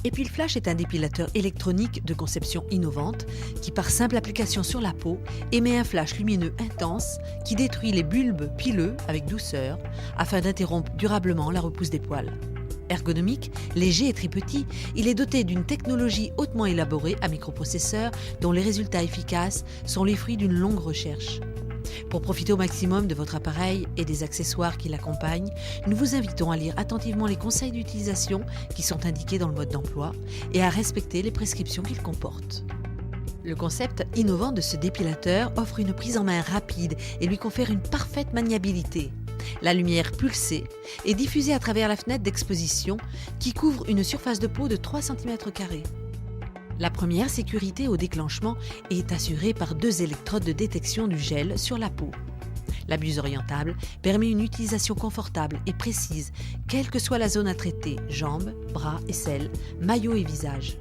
Epilflash est un dépilateur électronique de conception innovante qui, par simple application sur la peau, émet un flash lumineux intense qui détruit les bulbes pileux avec douceur afin d'interrompre durablement la repousse des poils. Ergonomique, léger et très petit, il est doté d'une technologie hautement élaborée à microprocesseurs dont les résultats efficaces sont les fruits d'une longue recherche. Pour profiter au maximum de votre appareil et des accessoires qui l'accompagnent, nous vous invitons à lire attentivement les conseils d'utilisation qui sont indiqués dans le mode d'emploi et à respecter les prescriptions qu'il comporte. Le concept innovant de ce dépilateur offre une prise en main rapide et lui confère une parfaite maniabilité. La lumière pulsée est diffusée à travers la fenêtre d'exposition qui couvre une surface de peau de 3 cm². La première sécurité au déclenchement est assurée par 2 électrodes de détection du gel sur la peau. La buse orientable permet une utilisation confortable et précise, quelle que soit la zone à traiter, jambes, bras, aisselles, maillot et visage.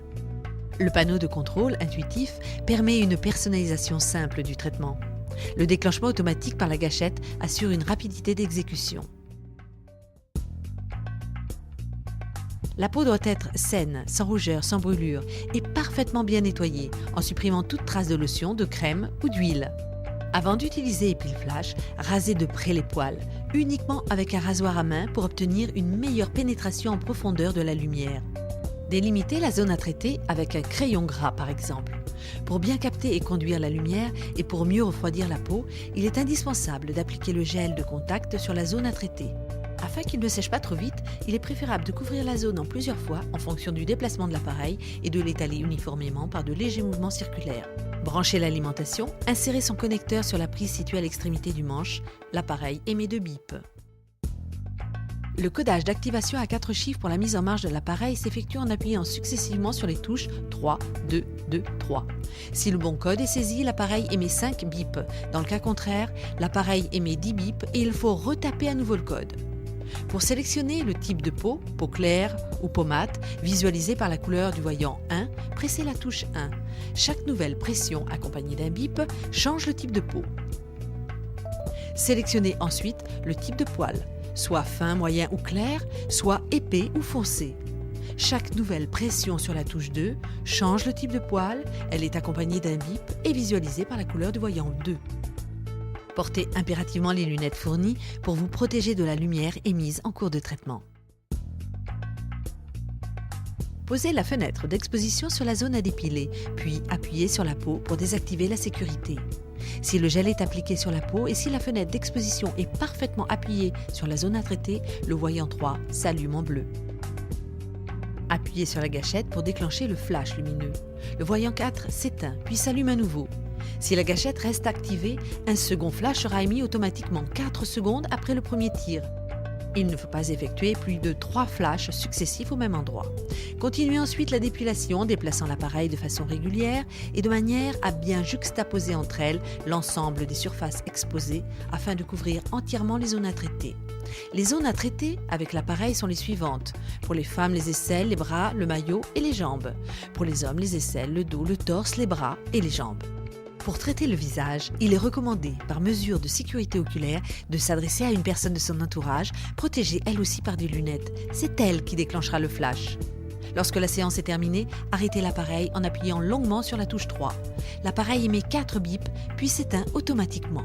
Le panneau de contrôle intuitif permet une personnalisation simple du traitement. Le déclenchement automatique par la gâchette assure une rapidité d'exécution. La peau doit être saine, sans rougeur, sans brûlure et parfaitement bien nettoyée en supprimant toute trace de lotion, de crème ou d'huile. Avant d'utiliser Epilflash, rasez de près les poils, uniquement avec un rasoir à main pour obtenir une meilleure pénétration en profondeur de la lumière. Délimitez la zone à traiter avec un crayon gras par exemple. Pour bien capter et conduire la lumière et pour mieux refroidir la peau, il est indispensable d'appliquer le gel de contact sur la zone à traiter. Afin qu'il ne sèche pas trop vite, il est préférable de couvrir la zone en plusieurs fois en fonction du déplacement de l'appareil et de l'étaler uniformément par de légers mouvements circulaires. Branchez l'alimentation, insérez son connecteur sur la prise située à l'extrémité du manche. L'appareil émet 2 bips. Le codage d'activation à 4 chiffres pour la mise en marche de l'appareil s'effectue en appuyant successivement sur les touches 3, 2, 2, 3. Si le bon code est saisi, l'appareil émet 5 bips. Dans le cas contraire, l'appareil émet 10 bips et il faut retaper à nouveau le code. Pour sélectionner le type de peau, peau claire ou peau mate, visualisée par la couleur du voyant 1, pressez la touche 1. Chaque nouvelle pression accompagnée d'un bip change le type de peau. Sélectionnez ensuite le type de poil, soit fin, moyen ou clair, soit épais ou foncé. Chaque nouvelle pression sur la touche 2 change le type de poil, elle est accompagnée d'un bip et visualisée par la couleur du voyant 2. Portez impérativement les lunettes fournies pour vous protéger de la lumière émise en cours de traitement. Posez la fenêtre d'exposition sur la zone à dépiler, puis appuyez sur la peau pour désactiver la sécurité. Si le gel est appliqué sur la peau et si la fenêtre d'exposition est parfaitement appuyée sur la zone à traiter, le voyant 3 s'allume en bleu. Appuyez sur la gâchette pour déclencher le flash lumineux. Le voyant 4 s'éteint puis s'allume à nouveau. Si la gâchette reste activée, un second flash sera émis automatiquement 4 secondes après le premier tir. Il ne faut pas effectuer plus de 3 flashs successifs au même endroit. Continuez ensuite la dépilation en déplaçant l'appareil de façon régulière et de manière à bien juxtaposer entre elles l'ensemble des surfaces exposées afin de couvrir entièrement les zones à traiter. Les zones à traiter avec l'appareil sont les suivantes. Pour les femmes, les aisselles, les bras, le maillot et les jambes. Pour les hommes, les aisselles, le dos, le torse, les bras et les jambes. Pour traiter le visage, il est recommandé, par mesure de sécurité oculaire, de s'adresser à une personne de son entourage, protégée elle aussi par des lunettes. C'est elle qui déclenchera le flash. Lorsque la séance est terminée, arrêtez l'appareil en appuyant longuement sur la touche 3. L'appareil émet 4 bips, puis s'éteint automatiquement.